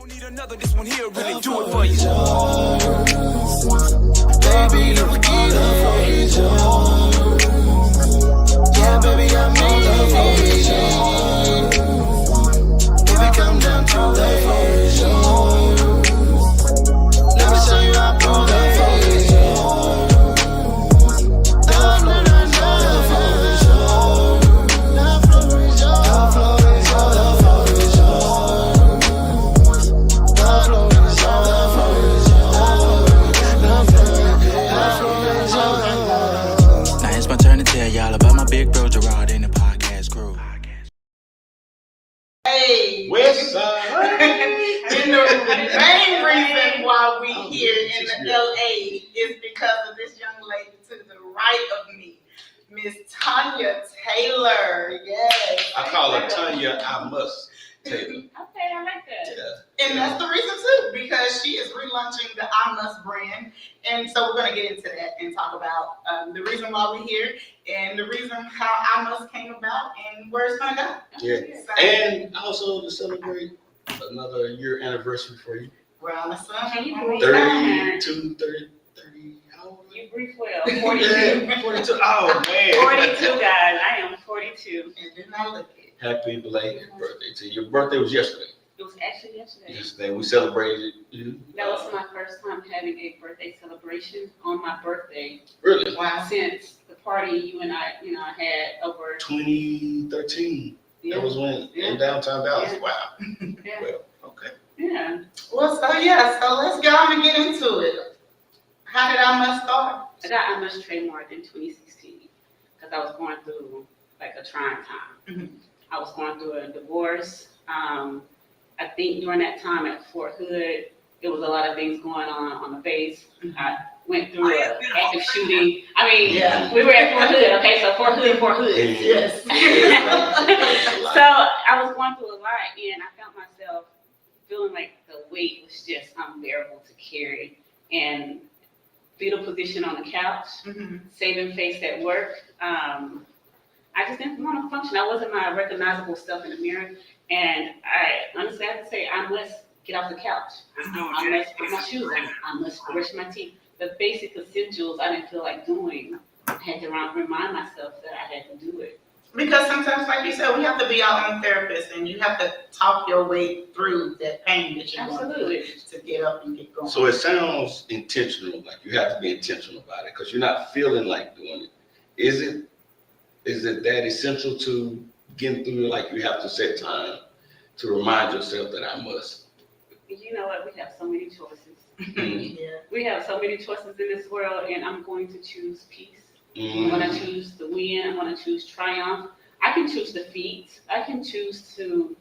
don't need another, this one here really do it for you. Baby, love for each other. Yeah, baby, I'm in love for each other. Baby, come down to love for each other. Let me show you how to love for each other. Love for each other. Love for each other. Love for each other. Love for each other. Love for each other. Now it's my turn to tell y'all about my big bro Gerard in the podcast crew. Hey, West Side. and the main reason why we here in the LA is because of this young lady to the right of me, Miss Tonya Taylor. Yes. I call her Tonya iMUST Taylor. Okay, I like that. Yeah. And that's the reason too, because she is relaunching the iMUST brand. And so we're going to get into that and talk about the reason why we're here and the reason how iMUST came about and where it's going to go. Yeah. So, And also to celebrate another year anniversary for you. around the sun. Can you believe 32, 30, how old are you? You breathe well. 42. Yeah, 42. Oh, man. 42, guys. I am 42. And then I look at it. Happy belated birthday to you. Your birthday was yesterday. It was actually yesterday. Yesterday we celebrated you. That was my first time having a birthday celebration on my birthday Really? Wow. since the party you and I, had over. 2013. Yeah. That was when Yeah. in downtown Dallas. Yeah. Wow. Yeah. Well, okay. Yeah. Well, so let's go on and get into it. How did iMUST start? I got iMUST trademarked in 2016 because I was going through like a trying time. Mhm. I was going through a divorce. I think during that time at Fort Hood, there was a lot of things going on the base. I went through an active shooting. I mean, Yeah. we were at Fort Hood, okay? So Fort Hood. Yes. So I was going through a lot, and I found myself feeling like the weight was just unbearable to carry. And fetal position on the couch, Mhm. saving face at work. I just didn't want to function. I wasn't my recognizable self in the mirror. And I honestly have to say, I must get off the couch. I must put my shoes on. I must brush my teeth. The basic essentials I didn't feel like doing. I had to remind myself that I had to do it. Because sometimes, like you said, we have to be our own therapist, and you have to talk your way through that pain that you're going Absolutely. through to get up and get going. So it sounds intentional, like you have to be intentional about it because you're not feeling like doing it. Is it that essential to getting through, like you have to set time to remind yourself that I must? You know what? We have so many choices. Yeah. We have so many choices in this world, and I'm going to choose peace. I'm Mm. going to choose the win. I'm going to choose triumph. I can choose defeat. I can choose to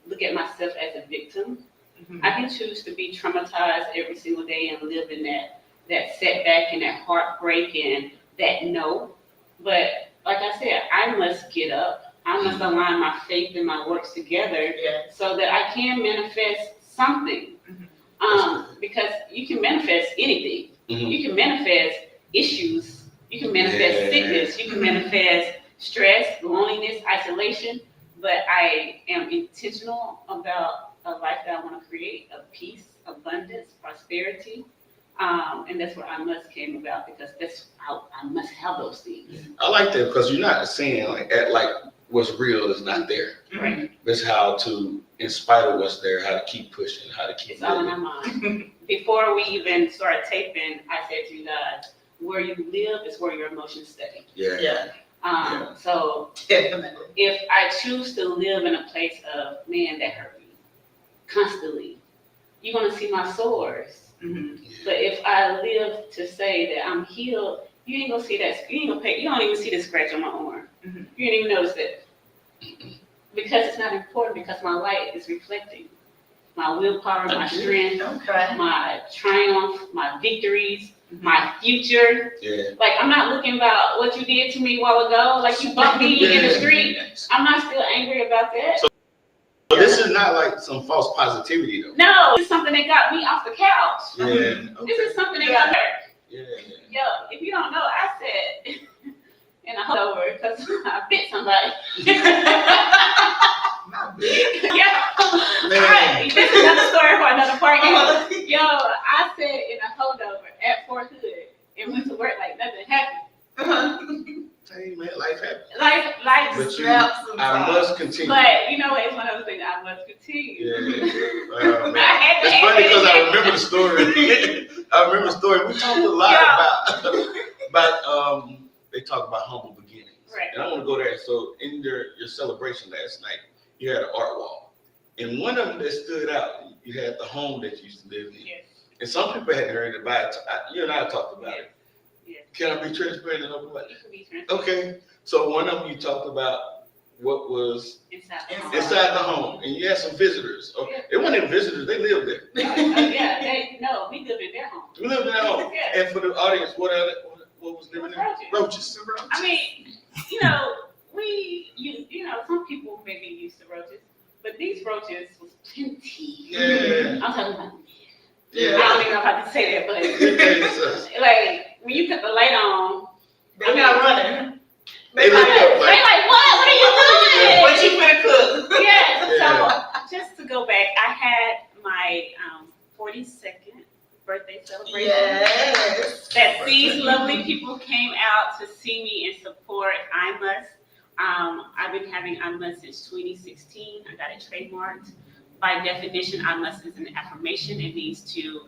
look at myself as a victim. Mhm. I can choose to be traumatized every single day and live in that setback and that heartbreak and that no. But like I said, I must get up. I must align my faith and my works together Yeah. so that I can manifest something. Because you can manifest anything. Mhm. You can manifest issues. You can manifest Yeah. sickness. You can manifest stress, loneliness, isolation. But I am intentional about a life that I want to create of peace, abundance, prosperity. And that's where iMUST came about because that's how I must have those things. I like that because you're not saying like what's real is not there. Right. It's how to, in spite of what's there, how to keep pushing, how to keep It's all in moving. our mind. Before we even started taping, I said to you guys, where you live is where your emotions stay. Yeah. Yeah. So Definitely. if I choose to live in a place of, man, that hurt me constantly, you're going to see my sores. Mhm. But if I live to say that I'm healed, you ain't going to see that. You don't even see the scratch on my arm. Mhm. You ain't even notice it. Because it's not important because my light is reflecting. My willpower, my strength, Okay. my triumph, my victories, my future. Yeah. Like, I'm not looking about what you did to me a while ago, like you bumped me in the street. I'm not still angry about that. So this is not like some false positivity though. No, it's something that got me off the couch. Yeah. This is something that got her. Yeah. Yo, if you don't know, I said, and I hold over because I bit somebody. Not big. Yeah. Man. This is nothing had to But snap I sometimes. must continue. But you know, it's one of those things I must continue. Yeah. Man. It's funny because I remember the story. I remember the story. We talked a lot about they talk about humble beginnings. Right. And I want to go there. So in your celebration last night, you had an art wall. And one of them that stood out, you had the home that you used to live in. Yes. And some people hadn't heard about it. You and I talked about it. Yes. Can I be transparent and open about You it? can be transparent. Okay. So one of them you talked about what was Inside the home. inside the home. And you had some visitors. Oh, Yeah. It wasn't visitors, they lived there. Yeah, we live in their home. We lived in that home. Yeah. And for the audience, what was living there? Roaches. Roaches. I mean, you know, you know, some people may be used to roaches, but these roaches was plenty. Yeah. I'm talking about. I Yeah. don't even know if I can say that, but Yeah. like when you put the light on, They not running. They like, look up they like, what are you doing? what you finna cook? Yes. Yeah. So just to go back, I had my 42nd birthday celebration. Yes. That these lovely people came out to see me and support iMUST. I've been having iMUST since 2016. I got it trademarked. By definition, iMUST is an affirmation. It means to,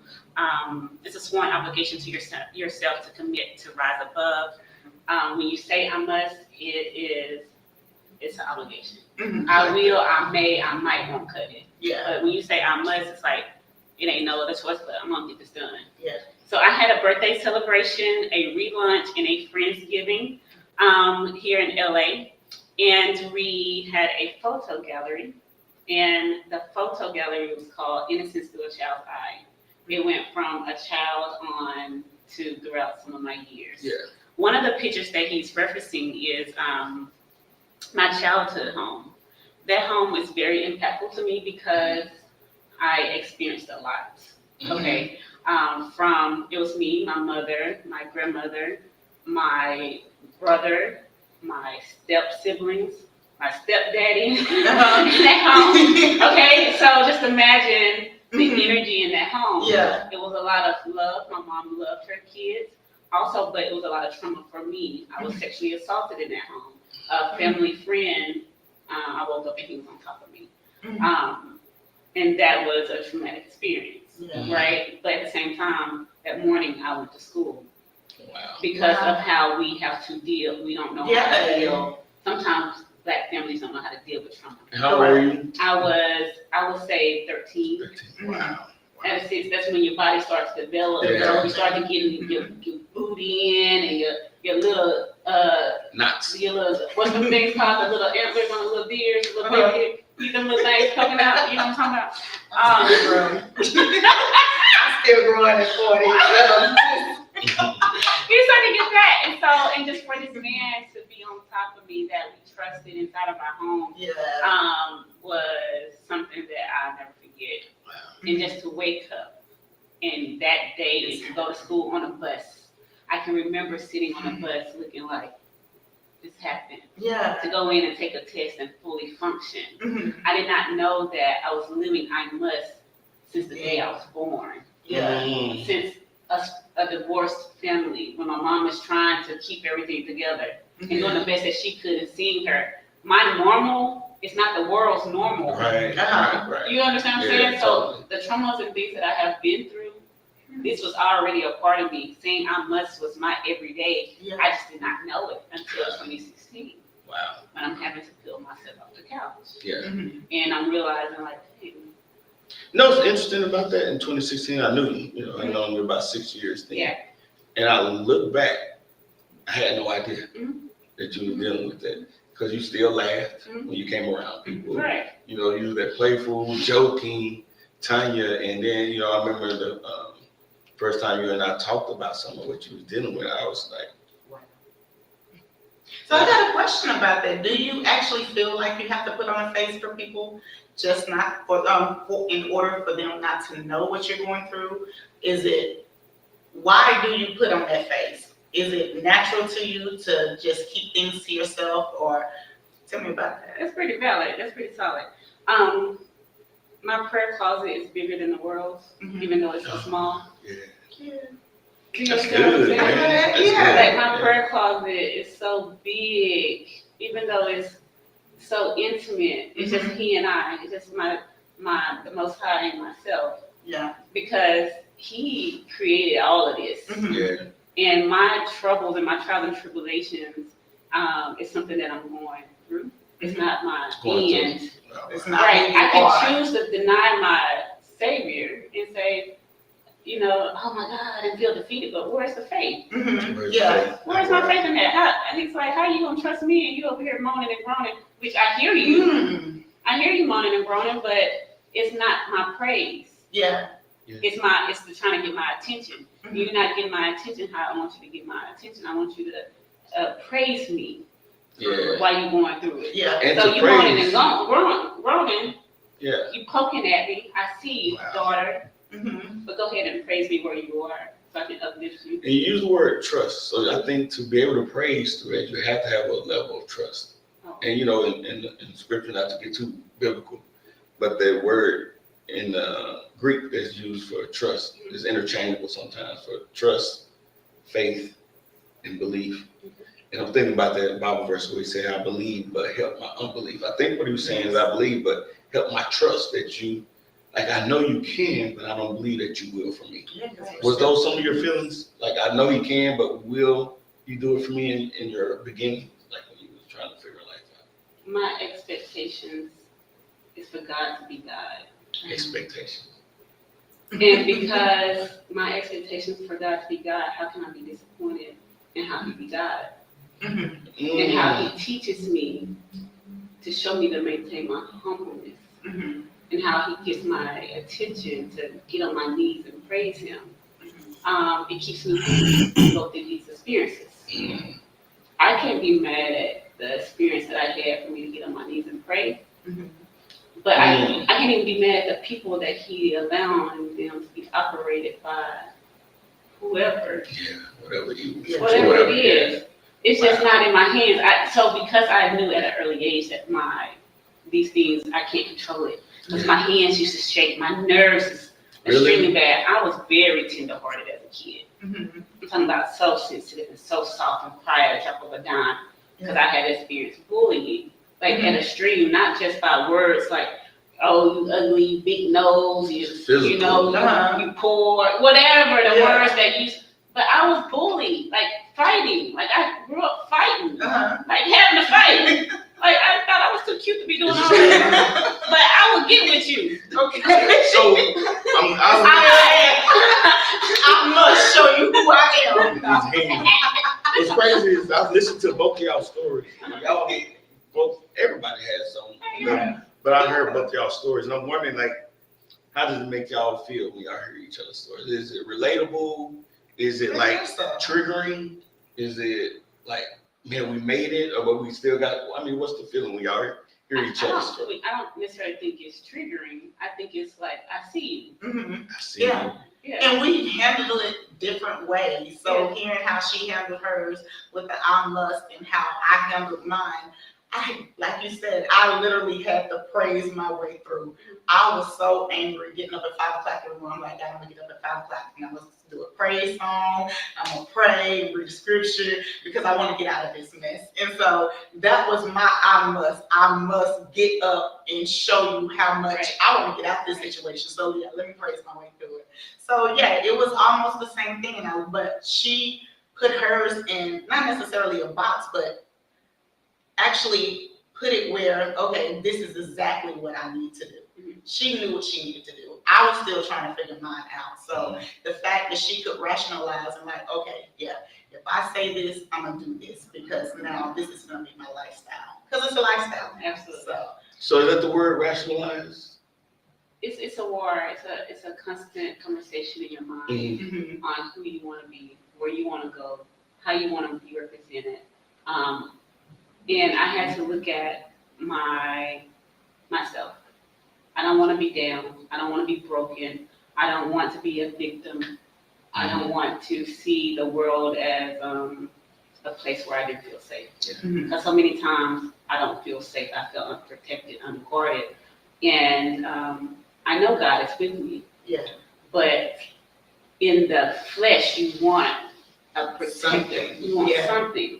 it's a sworn obligation to yourself to commit to rise above. When you say I must, it's an obligation. Mhm. I will, I may, I might won't cut it. Yeah. But when you say I must, it's like, it ain't no other choice, but I'm gonna get this done. Yeah. So I had a birthday celebration, a relaunch, and a Friendsgiving here in LA. And we had a photo gallery. And the photo gallery was called Innocence Through a Child's Eye. It went from a child on to throughout some of my years. Yeah. One of the pictures that he's referencing is my childhood home. That home was very impactful to me because I experienced a lot. Okay. It was me, my mother, my grandmother, my brother, my step siblings, my stepdaddy in that home. Okay, so just imagine the energy in that home. Yeah. It was a lot of love. My mom loved her kids. Also, but it was a lot of trauma for me. I was sexually assaulted in that home. A family friend, I woke up and he was on top of me. And that was a traumatic experience, Yeah. right? But at the same time, that morning I went to school Wow. because Wow. of how we have to deal. We don't know how Yeah. to deal. Sometimes Black families don't know how to deal with trauma. How old were you? I would say 13. 13. Wow. At 6, that's when your body starts to develop. Yeah. You start to get your booty in and your little Nuts. what's the things called, the little antlers on the little deers, the little baby, them little things poking out. You know what I'm talking about? I'm still growing at 40. You start to get that, and just for this man to be on top of me that we trusted inside of our home, Yeah. was something that I'll never forget. Wow. And just to wake up and that day and to go to school on a bus, I can remember sitting on a bus looking like this happened. Yeah. To go in and take a test and fully function. Mhm. I did not know that I was living iMUST since the day I was born. Yeah. Mm. Since a divorced family, when my mom was trying to keep everything together and doing the best that she could and seeing her. My normal is not the world's normal. Right. Uh-huh. Right. You understand what I'm Yeah, saying? totally. So the traumas and things that I have been through, this was already a part of me. Saying I must was my everyday. Yeah. I just did not know it until 2016 Wow. when I'm having to peel myself off the couch. Yeah. Mhm. And I'm realizing like, hey, No, what's interesting about that, in 2016, I knew you. You know, I known you about 6 years then. yeah, And I look back, I had no idea Mhm. that you were dealing with that. Because you still laughed Mhm. when you came around people. right. You know, you were that playful, joking, Tonya. And then, you know, I remember the first time you and I talked about some of what you was dealing with, I was like, So I got a question about that. Do you actually feel like you have to put on a face for people, just not in order for them not to know what you're going through? Why do you put on that face? Is it natural to you to just keep things to yourself, or tell me about that? That's pretty valid. That's pretty solid. My prayer closet is bigger than the world's, Mhm. even though it's so small. yeah. Yeah. You That's understand what I'm good, saying? man. That's Yeah. Like good. my prayer closet is so big, even though it's so intimate. It's just he and I. It's just the Most High and myself. Yeah. Because he created all of this. Yeah. And my troubles and my trials and tribulations is something that I'm going through. It's not my end. It's not Right. who you I can are. choose to deny my Savior and say, you know, oh my God, and feel defeated, but where's the faith? Yeah. Where's my faith in that? And he's like, how are you going to trust me and you over here moaning and groaning, which I hear you. I hear you moaning and groaning, but it's not my praise. Yeah. It's the trying to get my attention. You're not getting my attention how I want you to get my attention. I want you to praise me while you're going through it. Yeah. And so to you're moaning praise. and groaning. Yeah. You poking at me. I see you, daughter. Mm-hmm. But go ahead and praise me where you are so I can uplift you. And you use the word trust. So I think to be able to praise through that, you have to have a level of trust. Oh. And you know, in scripture, not to get too biblical, but the word in Greek that's used for trust is interchangeable sometimes for trust, faith, and belief. And I'm thinking about that Bible verse where he said, I believe, but help my unbelief. I think what he was saying is I believe, but help my trust that you, like I know you can, but I don't believe that you will for me. Yeah, Was those some of your feelings? Like I know you can, but will you do it for me in your beginning? Like when you was trying to figure life out? My expectations is for God to be God. Expectations. And because my expectations for God to be God, how can I be disappointed in how he be God? And how he teaches me to show me to maintain my humbleness. And how he gets my attention to get on my knees and praise him. It keeps me from go through these experiences. I can't be mad at the experience that I had for me to get on my knees and pray. But I can't even be mad at the people that he allowing them to be operated by whoever. Yeah, whatever Whatever it is. It's just not in my hands. So because I knew at an early age that these things, I can't control it. Because my hands used to shake, my nerves is extremely bad. I was very tender-hearted as a kid. I'm talking about so sensitive and so soft and cry at a drop of a dime. Because I had experienced bullying, like at extreme, not just by words like, oh, you ugly, you big nose, you know, you poor, whatever the words that you. But I was bullied, like fighting. Like I grew up fighting, like having to fight. Like I thought I was too cute to be doing all that. But I would get with you. Okay. So I must show you who I am. What's crazy is I've listened to both of y'all stories. Y'all everybody has some. But I heard both of y'all stories, and I'm wondering, like, how does it make y'all feel when y'all hear each other's stories? Is it relatable? Is it like triggering? Is it like, man, we made it, or but we still got? I mean, what's the feeling when y'all hear each other's stories? I don't necessarily think it's triggering. I think it's like I see you. I see you. Yeah. And we handle it different ways. So hearing how she handled hers with the iMUST and how I handled mine, like you said, I literally had to praise my way through. I was so angry getting up at 5 o'clock in the morning. I'm like, I'm gonna get up at 5 o'clock and I'm gonna do a praise song. I'm gonna pray, read the scripture because I want to get out of this mess. And so that was my iMUST. I must get up and show you how much I want to get out of this situation. So yeah, let me praise my way through it. So yeah, it was almost the same thing. But she put hers in not necessarily a box, but actually put it where, okay, this is exactly what I need to do. She knew what she needed to do. I was still trying to figure mine out. So the fact that she could rationalize and like, okay, yeah, if I say this, I'm gonna do this because now this is gonna be my lifestyle. Because it's a lifestyle. Absolutely. So is that the word rationalize? It's a war. It's a constant conversation in your mind on who you want to be, where you want to go, how you want to be represented. And I had to look at myself. I don't want to be down. I don't want to be broken. I don't want to be a victim. I don't want to see the world as a place where I didn't feel safe. Because so many times I don't feel safe. I feel unprotected, unguarded. And I know God is with me. Yeah. But in the flesh, you want a protector. You want something.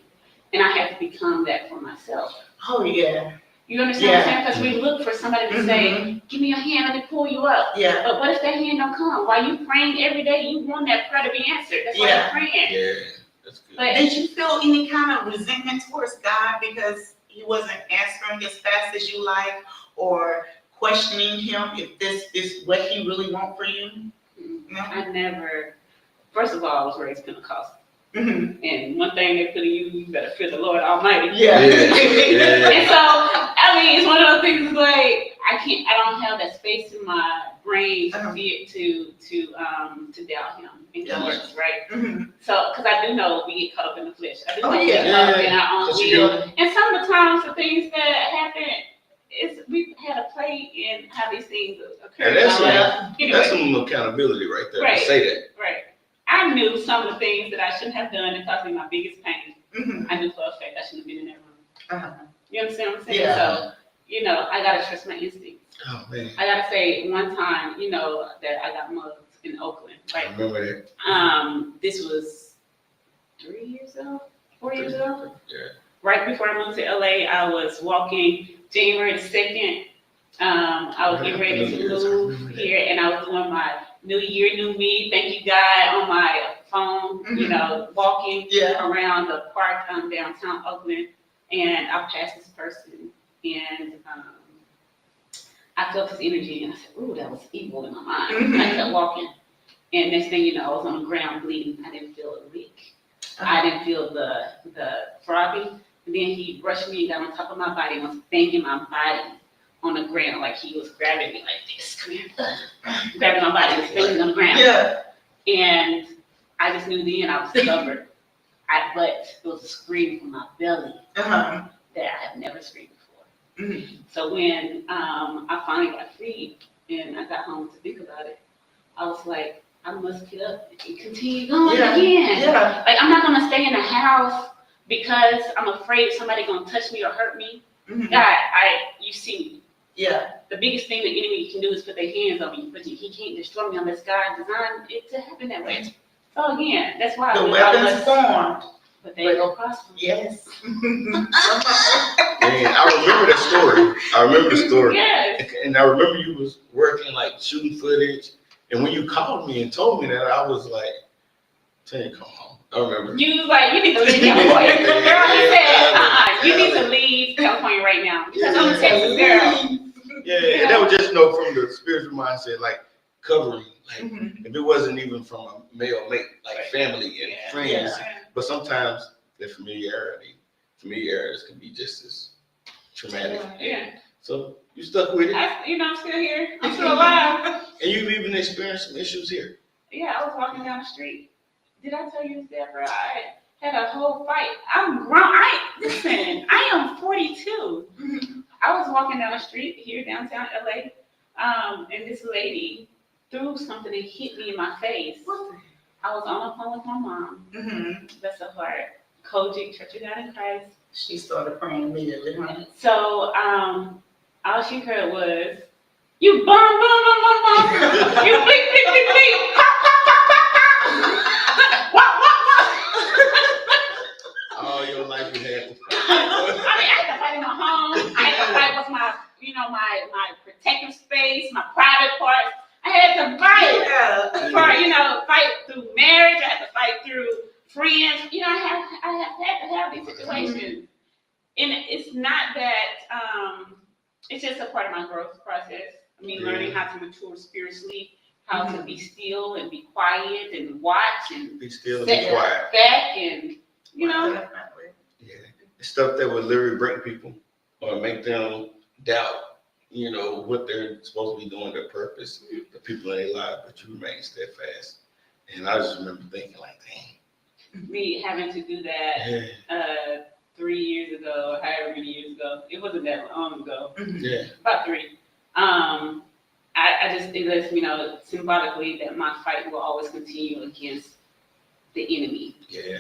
And I had to become that for myself. Oh, yeah. You understand what I'm saying? Because we look for somebody to say, give me your hand, let me pull you up. Yeah. But what if that hand don't come? While you praying every day, you want that prayer to be answered. That's why you're praying. Yeah, that's good. But Did you feel any kind of resentment towards God because he wasn't answering as fast as you like, or questioning him if this is what he really wants for you? No? I never, first of all, I was raised Pentecostal. Mm-hmm. And one thing they put in you better fear the Lord Almighty. Yeah. And so, I mean, it's one of those things like, I don't have that space in my brain to doubt him and his works, right? Mm-hmm. So, because I do know we get caught up in the flesh. I do know Oh, we get yeah. caught up in our own Because will. And some of the times, the things that happen, we've had a play in how these things occur. And that's Anyway, some accountability right there Right. to say that. right. I knew some of the things that I shouldn't have done and caused me my biggest pain. Mm-hmm. I knew for a fact I shouldn't have been in that room. Uh-huh. You understand what I'm saying? Yeah. So, I gotta trust my instincts. Oh man, I gotta say, one time, that I got mugged in Oakland, I right? remember that. This was 4 years ago. Yeah. Right before I moved to LA, I was walking January 2nd. I was getting ready to move here, and I was doing my New Year, New Me, thank you God on my phone, walking around the park downtown Oakland, and I passed this person, and I felt his energy, and I said, ooh, that was evil in my mind. Mm-hmm. I kept walking, and next thing you know, I was on the ground bleeding. I didn't feel a leak. I didn't feel the throbbing. And then he rushed me and got on top of my body and was banging my body on the ground, like he was grabbing me like this, come here, grabbing my body, was banging on the ground. Yeah. And I just knew then I was covered. But it was a scream from my belly Uh-huh. that I had never screamed before. Mm-hmm. So when I finally got freed and I got home to think about it, I was like, I must get up and continue going again. Yeah. Like, I'm not gonna stay in the house because I'm afraid somebody gonna touch me or hurt me. Mm-hmm. God, you see me. Yeah. The biggest thing the enemy can do is put their hands on me, but he can't destroy me unless God designed it to happen that way. So again, that's why The we weapons formed. but they don't prosper. Yes. Man, I remember the story. Yes. And I remember you was working like shooting footage. And when you called me and told me that, I was like, Tonya, come home. I remember. You was like, you need to leave California. Girl, he said, you need to leave California right now. Because I'm a Texas girl. Yeah, and that was just from the spiritual mindset, like covering. Like if it wasn't even from a male mate, like family and friends. Yeah. But sometimes the familiarities can be just as traumatic. Yeah. So you stuck with it. I'm still here. I'm still alive. And you've even experienced some issues here. Yeah, I was walking down the street. Did I tell you this, Deborah? I had a whole fight. I'm grown. Listen, I am 42. I was walking down the street here downtown LA, and this lady threw something and hit me in my face. I was on the phone with my mom. Mm-hmm. Bless her heart. Kojic, Church of God in Christ. She started praying immediately, huh? So all she heard was, you bum, bum, bum, bum, bum. You bleep, bleep, bleep, bleep. Pop, pop, pop, pop, pop. What, what, what? All your life you had to fight. I had to fight in my home. I had to fight with my protective space, my private parts. I had to fight for, fight through marriage. I had to fight through friends. I had to have these situations. And it's not that, it's just a part of my growth process. I mean, learning how to mature spiritually, how to be still and be quiet and watch and Be still and be quiet. back and, Definitely. Yeah. Stuff that would literally break people or make them doubt, what they're supposed to be doing, their purpose, the people in their lives, but you remain steadfast. And I just remember thinking like, dang. me having to do that 3 years ago, however many years ago. It wasn't that long ago. Yeah. About 3. It lets me know symbolically that my fight will always continue against the enemy. Yeah.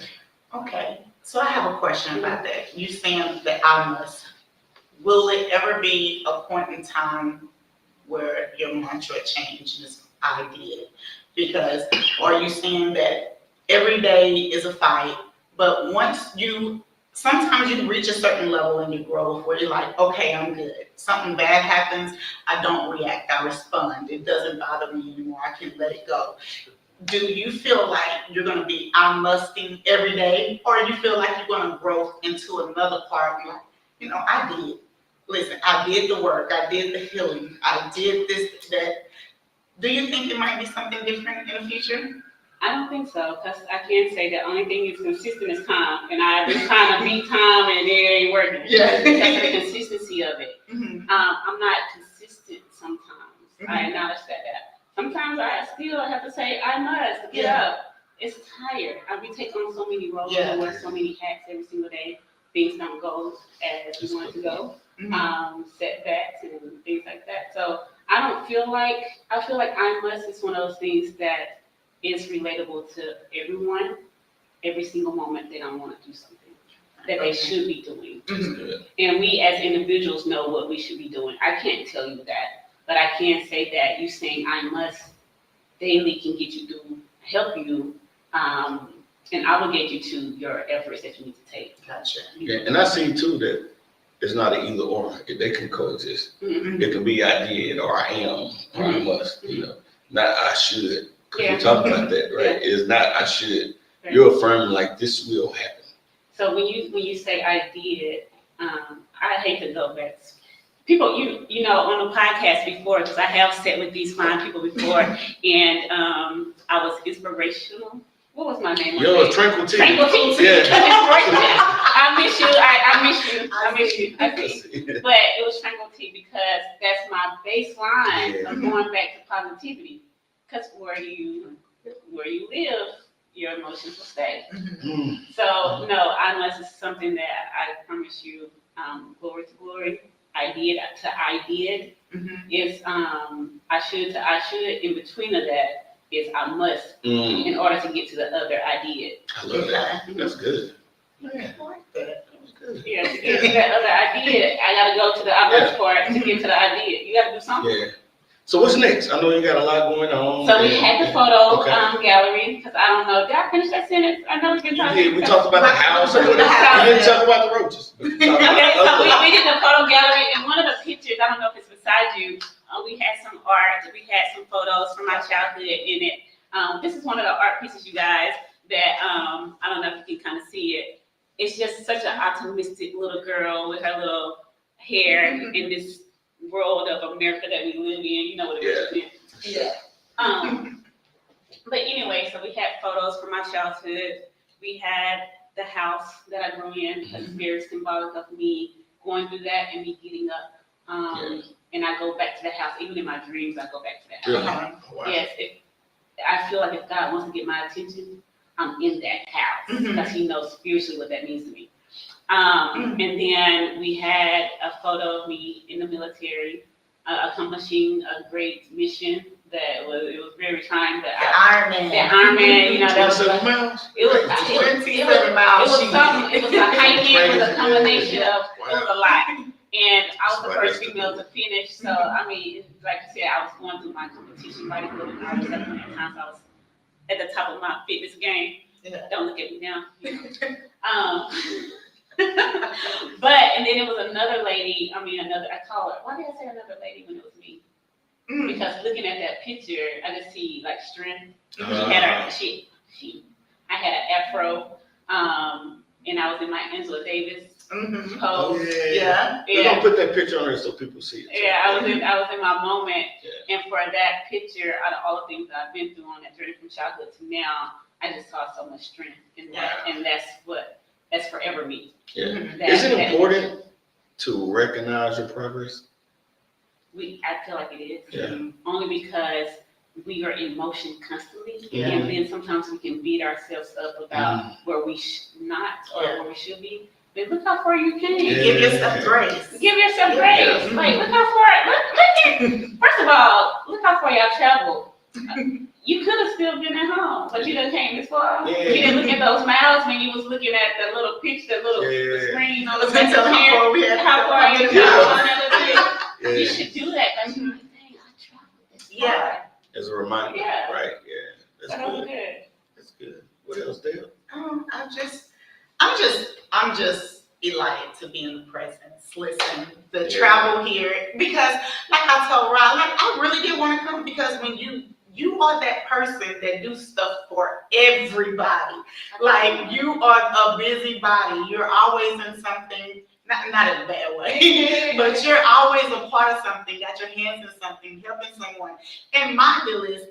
Okay, so I have a question about that. You saying that iMUST. Will it ever be a point in time where your mantra changes? I did. Because are you saying that every day is a fight, but once you sometimes you reach a certain level in your growth where you're like, okay, I'm good. Something bad happens, I don't react, I respond. It doesn't bother me anymore. I can let it go. Do you feel like you're going to be iMUSting every day, or you feel like you're going to grow into another part? Like, you know, I did. Listen, I did the work, I did the healing, I did this, that. Do you think it might be something different in the future? I don't think so, because I can say the only thing is consistent is time, and I've been trying to beat time, and it ain't working. Yeah. Because of the consistency of it. Mm-hmm. I'm not consistent sometimes. Mhm. I acknowledge that. Sometimes I still have to say I must get up. It's tired. We take on so many roles and wear so many hats every single day. Things don't go as we want it to go. Mm-hmm. Setbacks and things like that. So I feel like iMUST is one of those things that is relatable to everyone. Every single moment they don't want to do something that they should be doing. Mm-hmm. And we as individuals know what we should be doing. I can't tell you that, but I can say that you saying I must daily can get you through, help you, and obligate you to your efforts that you need to take. Gotcha. Yeah, and I see too that it's not an either or. They can coexist. Mm-hmm. It can be I did or I am or I must. You know, not I should. Because Yeah. we talk about that, right? Yeah. It's not I should. Right. You're affirming like this will happen. So when you say I did, I hate to go back. People, you know, on the podcast before, because I have sat with these fine people before, and I was inspirational. What was my name? Yo, Tranquil Tea. Tranquil Tea. Yeah. I miss you. I miss you. I see. But it was Tranquil Tea because that's my baseline of going back to positivity. Because where you live, your emotions will stay. Mm-hmm. So no, iMUST is something that I promise you, glory to glory. I did to I did. Mm-hmm. Is I should to I should. In between of that is I must in order to get to the other I did. I love that. That's good. Yeah, I like that. That's good. Yeah, to get to that other I did, I gotta go to the I must part to get to the I did. You gotta do something. Yeah. So what's next? I know you got a lot going on. So we had the photo Okay. gallery because I don't know. Did I finish that sentence? I know we've been talking. Yeah, we talked about the house. We The house. didn't talk about the roaches. We talked about Okay, so other- we did the photo gallery, and one of the pictures, I don't know if it's beside you, we had some art, we had some photos from my childhood in it. This is one of the art pieces, you guys, that I don't know if you can kind of see it. It's just such an optimistic little girl with her little hair in this world of America that we live in. You know what it is. Yeah. But anyway, so we had photos from my childhood. We had the house that I grew in. It's very symbolic of me going through that and me getting up. And I go back to the house. Even in my dreams, I go back to the house. Really? Oh, wow. Yes, I feel like if God wants to get my attention, I'm in that house because He knows spiritually what that means to me. And then we had a photo of me in the military accomplishing a great mission that it was very trying. But The Iron Man. the Iron Man, you know, that was 27 miles? it was 27 miles. it was a hiking, it was a combination of it was a lot. And I was the That's first right. female to finish, so I mean, like I said, I was going through my competition bodybuilding. I was at times I was at the top of my fitness game. Yeah. Don't look at me now. But and then it was another lady. I call her. Why did I say another lady when it was me? Because looking at that picture, I just see like strength. She had her. I had an afro, and I was in my Angela Davis Mm-hmm. pose. Yeah. We're gonna put that picture on there so people see it. Yeah, I was in my moment, and for that picture, out of all the things that I've been through on that journey from childhood to now, I just saw so much strength in that, and that's forever me. Yeah. That- Is it that- important to recognize your progress? I feel like it is. Yeah. Only because we are in motion constantly, Yeah. and then sometimes we can beat ourselves up about where we should not or where we should be. But look how far you came. Yeah. Give yourself grace. Give yourself grace. Like, look how far. Look at. First of all, look how far y'all traveled. You could have still been at home, but you done came this far. Yeah. You didn't look at those miles when you was looking at the little pitch, the little screen on the Let's tell how far we had. How far you traveled. Yeah. You should do that. Because you're like, dang, I traveled this far. Yeah. As a reminder. Yeah. Right. Yeah. So that was good. That's good. What else, Dale? I'm I'm just elated to be in the presence. Listen, the travel here, because like I told Rod, like I really did want to come because when you are that person that do stuff for everybody. Like you are a busybody. You're always in something, not in a bad way, but you're always a part of something, got your hands in something, helping someone. And my deal is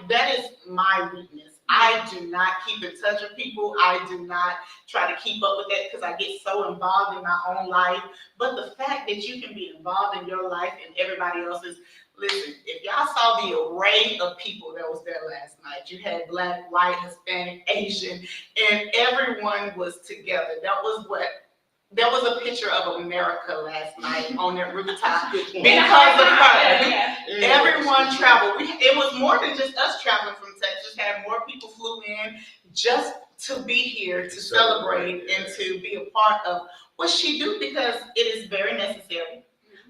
that is my weakness. I do not keep in touch with people. I do not try to keep up with that because I get so involved in my own life. But the fact that you can be involved in your life and everybody else's, listen, if y'all saw the array of people that was there last night, you had Black, white, Hispanic, Asian, and everyone was together. That was a picture of America last night on that rooftop because of her. Everyone traveled. It was more than just us traveling from Texas. Had more people flew in just to be here to celebrate and to be a part of what she do because it is very necessary.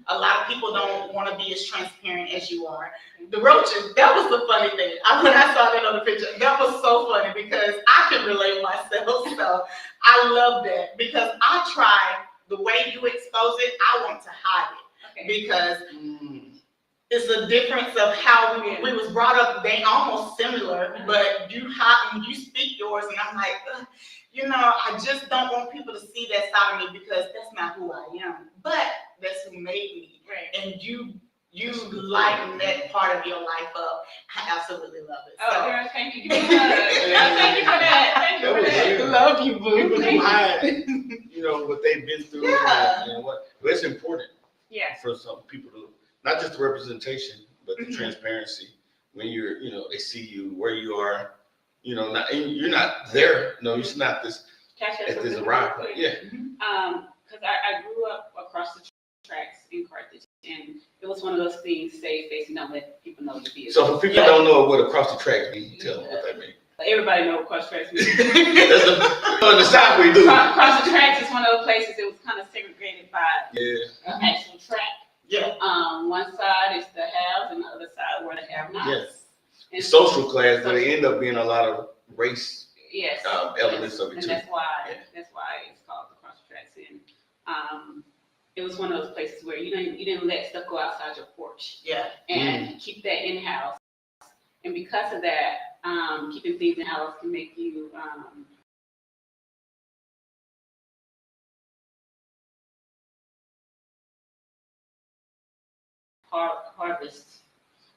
A lot of people don't want to be as transparent as you are. The roaches, that was the funny thing. When I saw that on the picture, that was so funny because I can relate myself. So I love that because I try the way you expose it, I want to hide it because it's a difference of how we was brought up. They almost similar, but you speak yours, and I'm like, I just don't want people to see that side of me because that's not who I am. But that's who made me, and you lighten that part of your life up. I absolutely love it. Oh, girl, thank you. Thank you for that. Thank you for that. Love you, boo. People can hide, what they've been through and what. But it's important for some people to, not just the representation, but the transparency. When you're, they see you where you are, you're not there. No, it's not this at this arrival. Because I grew up across the tracks in Carthage, and it was one of those things, save face, don't let people know the business. So for people that don't know what across the tracks means, tell them what that means. Everybody know what across the tracks means. On the side we do. Across the tracks is one of those places that was kind of segregated by an actual track. One side is the haves, and the other side were the have-nots. Yes. Social class, but it end up being a lot of race elements of it too. And that's why it's called the cross tracks. And it was one of those places where you didn't let stuff go outside your porch. And keep that in house. And because of that, keeping things in house can make you harvest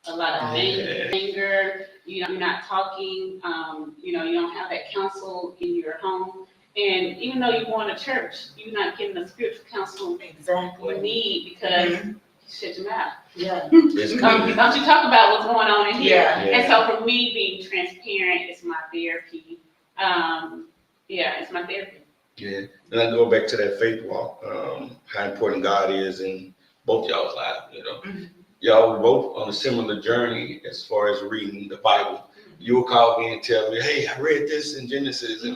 a lot of anger. You're not talking. You don't have that counsel in your home. And even though you're going to church, you're not getting the spiritual counsel you need because you shut your mouth. Don't you talk about what's going on in here? And so for me, being transparent is my therapy. It's my therapy. And I go back to that faith walk, how important God is in both y'all's lives, Y'all were both on a similar journey as far as reading the Bible. You would call me and tell me, hey, I read this in Genesis, and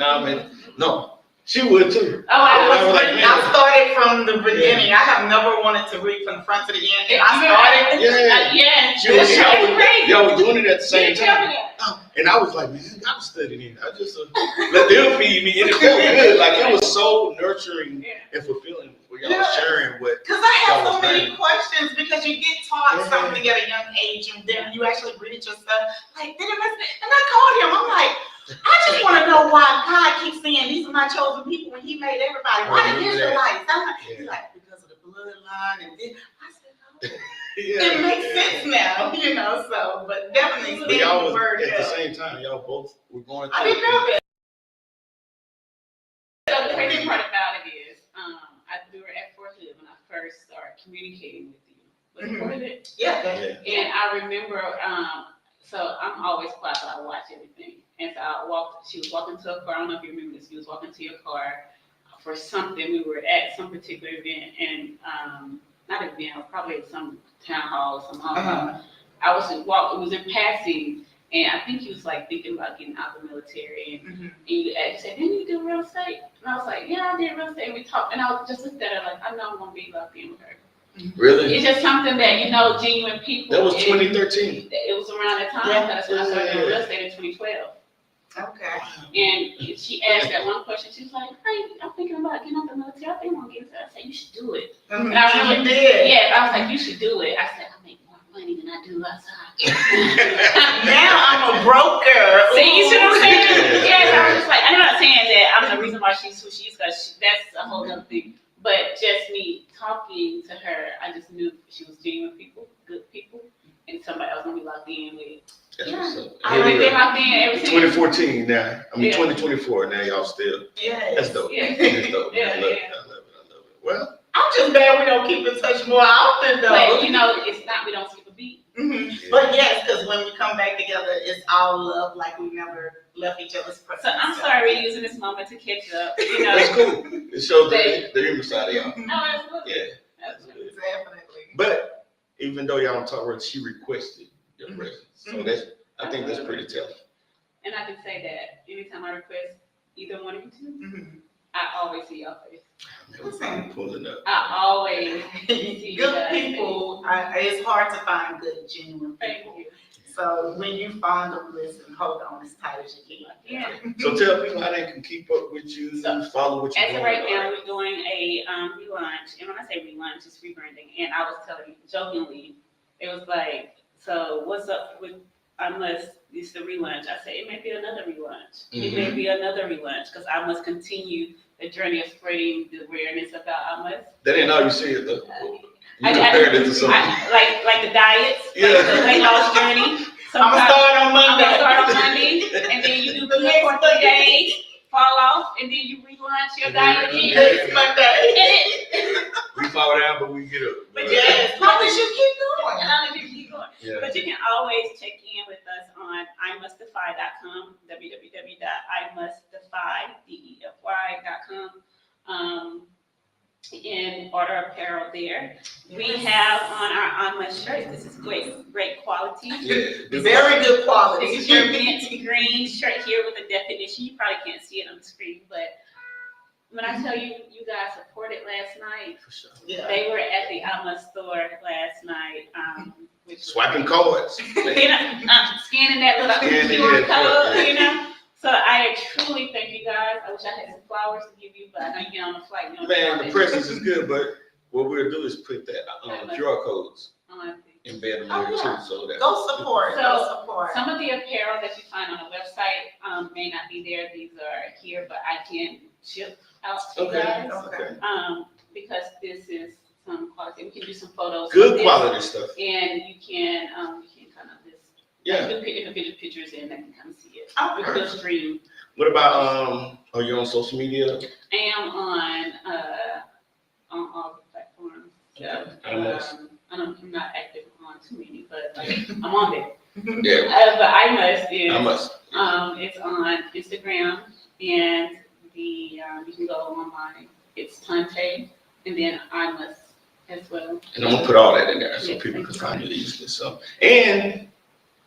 no, she would too. I started from the beginning. I have never wanted to read from the front to the end, and I started. Y'all were doing it at the same time. And I was like, man, I'm studying it. I just let them feed me, and it felt good. Like it was so nurturing and fulfilling for y'all sharing what. Because I have so many questions because you get taught something at a young age, and then you actually read it yourself. Like, and I called him. I'm like, I just want to know why God keeps saying these are my chosen people when He made everybody. Why the Israelites? He's like, because of the bloodline and this. I said, oh. It makes sense now, so, but definitely but y'all was, at the same time, y'all both were going through. I didn't know that. So the crazy part about it is, we were at Fort Hood when I first started communicating with you. Was it Fort Hood? And I remember, so I'm always quiet, so I watch everything. And so she was walking to a car, I don't know if you remember this, she was walking to your car for something, we were at some particular event, and not event, probably at some town hall or something. I was it was in passing, and I think he was like thinking about getting out of the military, and you said, didn't you do real estate? And I was like, yeah, I did real estate, and we talked, and I was just looked at her like, I know I'm gonna be locked in with her. Really? It's just something that, genuine people. That was 2013. It was around that time, that's when I started doing real estate in 2012. Okay. And she asked that one question. She's like, "Hey, I'm thinking about getting out the military. I think I'm gonna get into that." I said, "You should do it." And I remember, yeah, I was like, "You should do it." I said, "I make more money than I do outside." Now I'm a broker. See, you see what I'm saying? Yeah. Yes, I was just like, I'm not saying that I'm the reason why she's who she is, because that's a whole other thing. But just me talking to her, I just knew she was genuine people, good people, and somebody else gonna be locked in with. That's Yeah. what's up. I like been locked in ever since. 2014 now. I mean, Yeah. 2024 now. Y'all still. Yes. That's dope. Yeah. That's dope. Yeah, I love it. yeah. I love it. I love it. Well, I'm just glad we don't keep in touch more often, though. But you know, it's not, we don't skip a beat. But yes, because when we come back together, it's all love, like we never left each other's presence. So I'm sorry using this moment to catch up. You know. that's cool. It shows the human side of y'all. No, absolutely. Yeah. Absolutely. Definitely. But even though y'all don't talk about it, she requested your Mhm. presence. So Mhm. that's, I think that's pretty telling. And I can say that anytime I request either one of you two, Mhm. I always see your face. I'm pulling up. I always see you Good guys' people, it's hard to find good, genuine face. people. Thank you. So when you find them, listen, hold on as tight as you can. Yeah. So tell people how they can keep up with you, So, follow what you're As doing. of right now, we're doing a relaunch, and when I say relaunch, it's rebranding. And I was telling you jokingly, it was like, so what's up with it's the relaunch. I said it may be another relaunch. It may be another relaunch because I must continue the journey of spreading the awareness about I must. That ain't all you see it though. You I- compared it to something. like the diets, Yeah. like the weight loss journey. I'm gonna Sometimes start on I'm Monday. gonna start on Monday, and then you do the next for 3 days, fall off, and then you relaunch your diet again. Next Monday. We fall down, but we get up. But Yes, as long as you keep going. And I'm gonna keep going. Yeah. But you can always check in with us on iMustDefy.com, www.iMustDefy.com, and order apparel there. We have on our iMust shirts. This is great quality. Yeah. Very good quality. This is your mint green shirt here with a definition. You probably can't see it on the screen, but when I tell you, you guys supported last night. For sure. Yeah. They were at the iMust store last night. Which was- Swiping cards. you know, scanning that little Scanning QR it, code, yeah. you know. So I truly thank you guys. I wish I had some flowers to give you, but I know you're on the flight. You don't Man, know the that. presence is good, but what we'll do is put that QR codes, embed them Oh, there yeah. too, so that. Go support. So, Go support. Some of the apparel that you find on the website may not be there. These are here, but I can ship out to you Okay. guys. Okay. Because this is some quality. We can do some photos. with Good this, quality stuff. And you can kind of just Yeah. do pictures and they can come see it. Oh, We can stream. What about are you on social media? I am on all the platforms. So, I'm not active on too many, but I'm on there. Yeah. But iMust is. I must. It's on Instagram and you can go online. It's Tonya and then iMust as well. And I'm gonna put all that in there so Yes, people thank can you. find you easily. So, and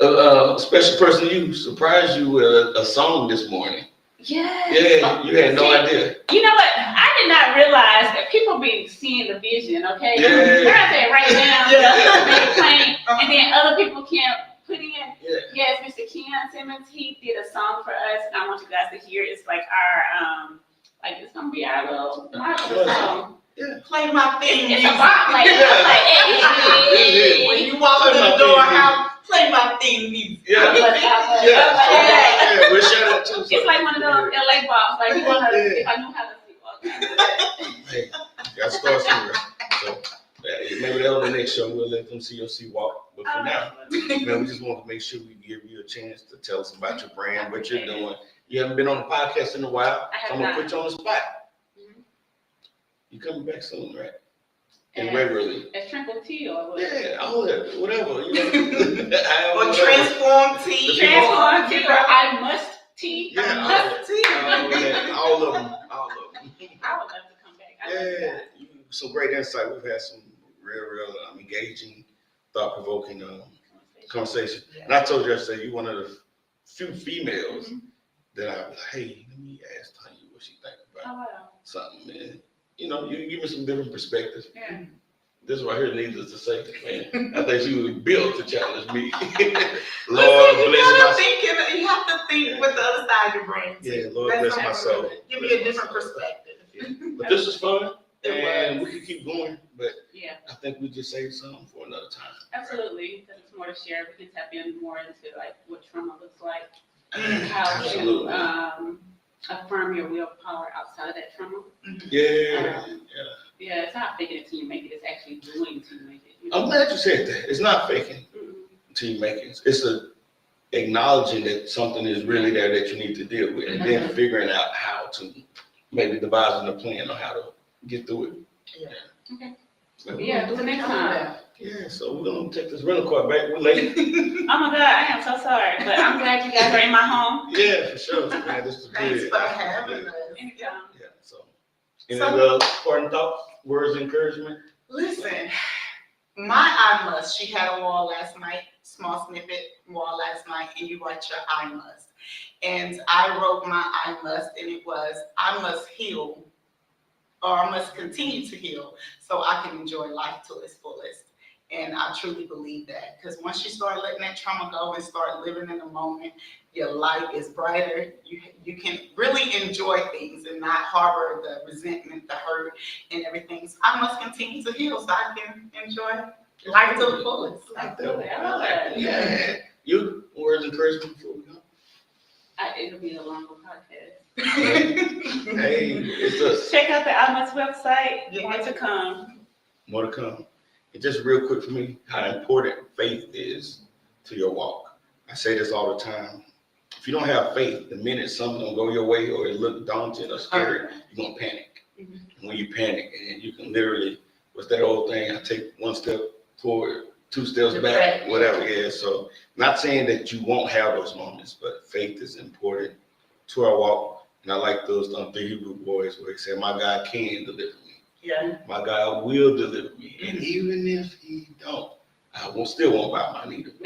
a special person you surprised you with a song this morning. Yes. Yeah, you had no idea. You know what? I did not realize that people be seeing the vision, okay? Yeah. Girl said right down, Yeah. make it plain, and then other people can't put in. Yeah. Yes, Mr. Ken Simmons, he did a song for us, and I want you guys to hear it. It's like our, like it's gonna be our little marketing song. Play my thing. It's a bop, like, hey. When you walk in the door, play my theme music. Yeah. Yeah. We'll share that too. It's like one of those LA bops, like you want to, if I knew how to sing. Hey, gotta start somewhere. So maybe that'll be the next show. We'll let them see your sea walk. But for now, man, we just want to make sure we give you a chance to tell us about your brand, what you're doing. You haven't been on the podcast in a while, I have so I'm gonna not. put you on the spot. Mhm. You coming back soon, right? And- And regularly. As Triple T or what? Yeah, all that, whatever. You know, Or transform tea. Transform T or I must T. Yeah, I all must T. that, all of them. I would love to come back. I love Yeah, that. some great insight. We've had some real engaging, thought-provoking conversation. And I told you yesterday, you're one of the few females that I was like, hey, let me ask Tonya what she think about Oh, wow. something, man. You know, you give me some different perspectives. Yeah. This right here needs us to say, man, I think she was built to challenge me. Lord Lord bless my soul. You have to think with the other side of your brain. Yeah, Lord That's bless my soul. Give me a different perspective. Yeah. But this was fun, It and was. we could keep going, but Yeah, I think we just saved some for another time. absolutely, because it's more to share. We can tap in more into like what trauma looks like, Right? how Absolutely. to affirm your willpower outside of that trauma. Yeah. Yeah, it's not faking it till you make it. It's actually doing till you make it. You I'm know? glad you said that. It's not faking until you make it. It's a acknowledging that something is really there that you need to deal with, and then figuring out how to maybe devising a plan on how to get through it. Yeah. Okay. So, Yeah, do the next time. yeah, so we're gonna take this rental car back. We're late. Oh my God, I am so sorry, but I'm glad you guys are in my home. Yeah, for sure. Man, this was Thanks good. for having Yeah. us. Anytime. Yeah. So, any other important thoughts, words of encouragement? Listen, my iMUST, she had a wall last night, small snippet wall last night, and you write your iMUST. And I wrote my iMUST, and it was, I must heal, or I must continue to heal so I can enjoy life to its fullest. And I truly believe that, because once you start letting that trauma go and start living in the moment, your life is brighter. You can really enjoy things and not harbor the resentment, the hurt, and everything. So I must continue to heal so I can enjoy life to the fullest. Absolutely, I love that. Yeah. You, words of encouragement before we go? It'll be a longer podcast. Hey, it's us. Check out the iMUST website. Yeah. More to come. More to come. And just real quick for me, how important faith is to your walk. I say this all the time. If you don't have faith, the minute something don't go your way or it look daunting or scary, you're gonna panic. And when you panic, and you can literally, what's that old thing? I take one step forward, 2 steps back, whatever. Yeah. So not saying that you won't have those moments, but faith is important to our walk. And I like those 3 Hebrew boys where he said, "My God can deliver me. Yeah. My God will deliver me. And even if he don't, I still won't bow my knee to him."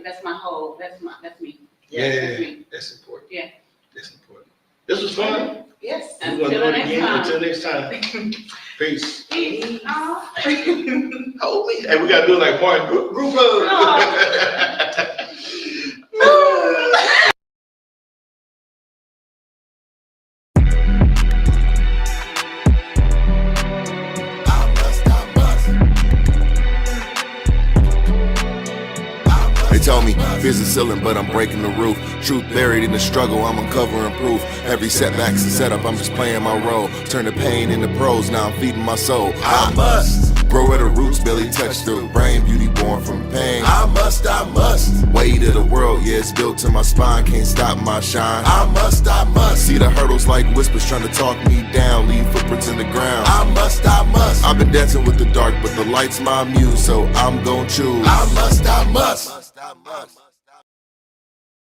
That's my whole. That's me. Yeah, that's important. Yeah. That's important. This was fun. Yes. We're gonna do it again until next time. Peace. Peace. Hold me. Hey, we gotta do it like Martin. Group hug. They told me fear's the ceiling, but I'm breaking the roof. Truth buried in the struggle, I'm uncovering proof. Every setback's a setup, I'm just playing my role. Turn the pain into prose, now I'm feeding my soul. I must grow at the roots, barely touch the brain. Beauty born from pain. I must. Weight of the world, yeah, it's built to my spine. Can't stop my shine. I must. See the hurdles like whispers trying to talk me down. Leave footprints in the ground. I must. I've been dancing with the dark, but the light's my muse, so I'm gon' choose. I must.